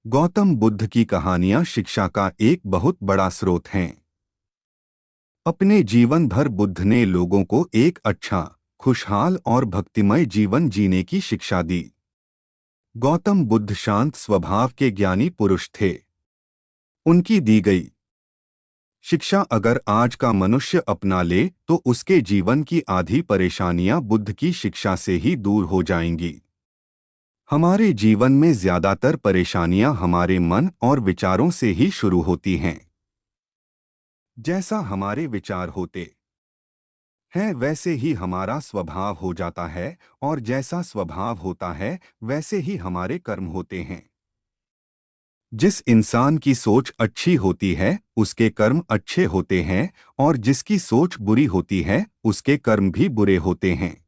गौतम बुद्ध की कहानियां शिक्षा का एक बहुत बड़ा स्रोत हैं। अपने जीवन भर बुद्ध ने लोगों को एक अच्छा, खुशहाल और भक्तिमय जीवन जीने की शिक्षा दी। गौतम बुद्ध शांत स्वभाव के ज्ञानी पुरुष थे। उनकी दी गई शिक्षा अगर आज का मनुष्य अपना ले तो उसके जीवन की आधी परेशानियां बुद्ध की शिक्षा से ही दूर हो जाएंगी। हमारे जीवन में ज्यादातर परेशानियां हमारे मन और विचारों से ही शुरू होती हैं। जैसा हमारे विचार होते हैं वैसे ही हमारा स्वभाव हो जाता है, और जैसा स्वभाव होता है वैसे ही हमारे कर्म होते हैं। जिस इंसान की सोच अच्छी होती है उसके कर्म अच्छे होते हैं, और जिसकी सोच बुरी होती है उसके कर्म भी बुरे होते हैं।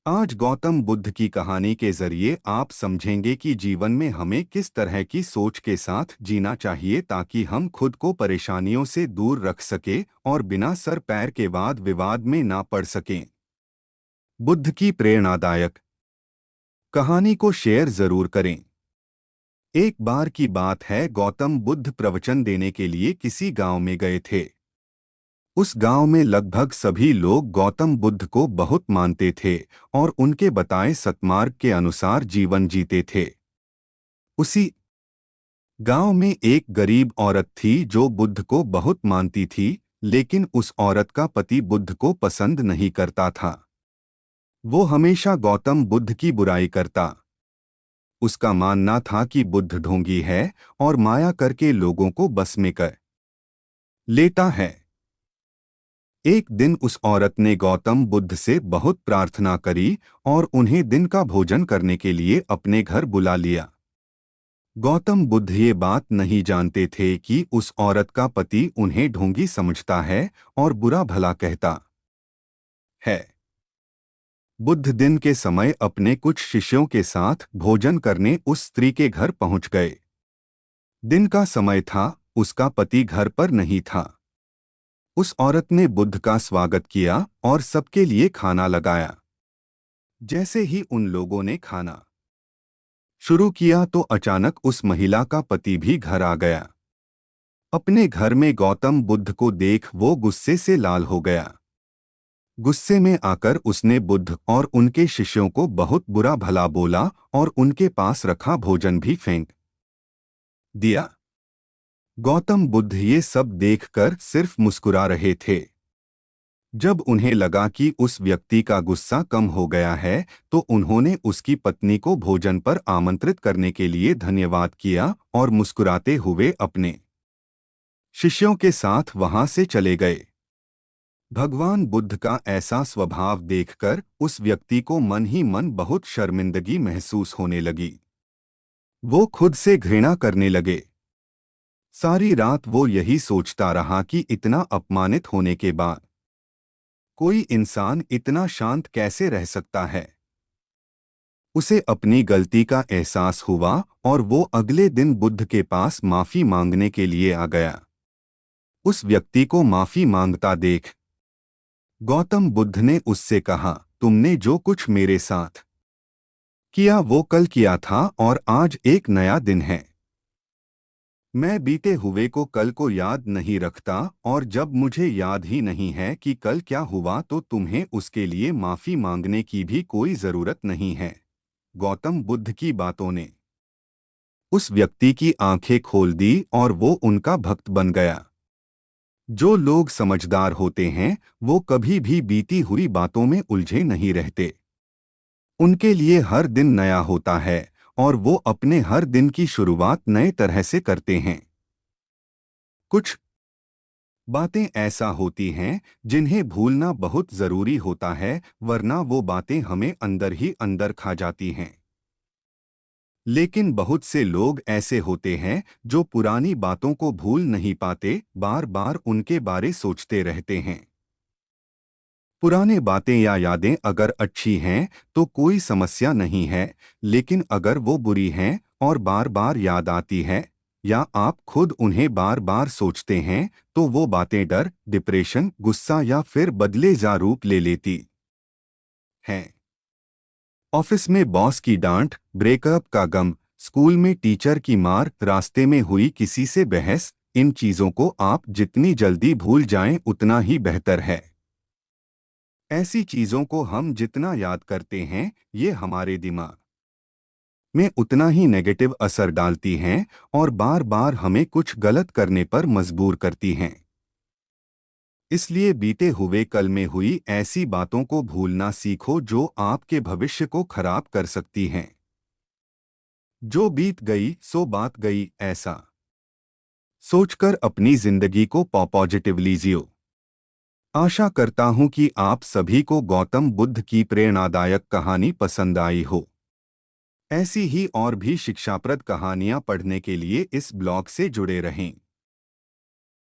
आज गौतम बुद्ध की कहानी के जरिए आप समझेंगे कि जीवन में हमें किस तरह की सोच के साथ जीना चाहिए ताकि हम खुद को परेशानियों से दूर रख सकें और बिना सर पैर के वाद विवाद में ना पड़ सकें। बुद्ध की प्रेरणादायक कहानी को शेयर जरूर करें। एक बार की बात है, गौतम बुद्ध प्रवचन देने के लिए किसी गांव में गए थे। उस गांव में लगभग सभी लोग गौतम बुद्ध को बहुत मानते थे और उनके बताए सत्मार्ग के अनुसार जीवन जीते थे। उसी गांव में एक गरीब औरत थी जो बुद्ध को बहुत मानती थी, लेकिन उस औरत का पति बुद्ध को पसंद नहीं करता था। वो हमेशा गौतम बुद्ध की बुराई करता। उसका मानना था कि बुद्ध ढोंगी है और माया करके लोगों को बस में कर लेता है। एक दिन उस औरत ने गौतम बुद्ध से बहुत प्रार्थना करी और उन्हें दिन का भोजन करने के लिए अपने घर बुला लिया। गौतम बुद्ध ये बात नहीं जानते थे कि उस औरत का पति उन्हें ढोंगी समझता है और बुरा भला कहता है। बुद्ध दिन के समय अपने कुछ शिष्यों के साथ भोजन करने उस स्त्री के घर पहुंच गए। दिन का समय था, उसका पति घर पर नहीं था। उस औरत ने बुद्ध का स्वागत किया और सबके लिए खाना लगाया। जैसे ही उन लोगों ने खाना शुरू किया तो अचानक उस महिला का पति भी घर आ गया। अपने घर में गौतम बुद्ध को देख वो गुस्से से लाल हो गया। गुस्से में आकर उसने बुद्ध और उनके शिष्यों को बहुत बुरा भला बोला और उनके पास रखा भोजन भी फेंक दिया। गौतम बुद्ध ये सब देखकर सिर्फ मुस्कुरा रहे थे। जब उन्हें लगा कि उस व्यक्ति का गुस्सा कम हो गया है तो उन्होंने उसकी पत्नी को भोजन पर आमंत्रित करने के लिए धन्यवाद किया और मुस्कुराते हुए अपने शिष्यों के साथ वहां से चले गए। भगवान बुद्ध का ऐसा स्वभाव देखकर उस व्यक्ति को मन ही मन बहुत शर्मिंदगी महसूस होने लगी। वो खुद से घृणा करने लगे। सारी रात वो यही सोचता रहा कि इतना अपमानित होने के बाद कोई इंसान इतना शांत कैसे रह सकता है। उसे अपनी गलती का एहसास हुआ और वो अगले दिन बुद्ध के पास माफी मांगने के लिए आ गया। उस व्यक्ति को माफी मांगता देख गौतम बुद्ध ने उससे कहा, तुमने जो कुछ मेरे साथ किया वो कल किया था और आज एक नया दिन है। मैं बीते हुए को कल को याद नहीं रखता, और जब मुझे याद ही नहीं है कि कल क्या हुआ तो तुम्हें उसके लिए माफी मांगने की भी कोई जरूरत नहीं है। गौतम बुद्ध की बातों ने उस व्यक्ति की आंखें खोल दी और वो उनका भक्त बन गया। जो लोग समझदार होते हैं वो कभी भी बीती हुई बातों में उलझे नहीं रहते। उनके लिए हर दिन नया होता है और वो अपने हर दिन की शुरुआत नए तरह से करते हैं। कुछ बातें ऐसा होती हैं जिन्हें भूलना बहुत जरूरी होता है, वरना वो बातें हमें अंदर ही अंदर खा जाती हैं। लेकिन बहुत से लोग ऐसे होते हैं जो पुरानी बातों को भूल नहीं पाते, बार बार उनके बारे सोचते रहते हैं। पुराने बातें या यादें अगर अच्छी हैं तो कोई समस्या नहीं है, लेकिन अगर वो बुरी हैं और बार बार याद आती है या आप खुद उन्हें बार बार सोचते हैं तो वो बातें डर, डिप्रेशन, गुस्सा या फिर बदले जा रूप ले लेती हैं। ऑफिस में बॉस की डांट, ब्रेकअप का गम, स्कूल में टीचर की मार, रास्ते में हुई किसी से बहस, इन चीजों को आप जितनी जल्दी भूल जाएं उतना ही बेहतर है। ऐसी चीजों को हम जितना याद करते हैं, ये हमारे दिमाग में उतना ही नेगेटिव असर डालती हैं और बार बार हमें कुछ गलत करने पर मजबूर करती हैं। इसलिए बीते हुए कल में हुई ऐसी बातों को भूलना सीखो जो आपके भविष्य को खराब कर सकती हैं। जो बीत गई सो बात गई, ऐसा सोचकर अपनी जिंदगी को पॉजिटिवली जियो। आशा करता हूं कि आप सभी को गौतम बुद्ध की प्रेरणादायक कहानी पसंद आई हो। ऐसी ही और भी शिक्षाप्रद कहानियां पढ़ने के लिए इस ब्लॉग से जुड़े रहें।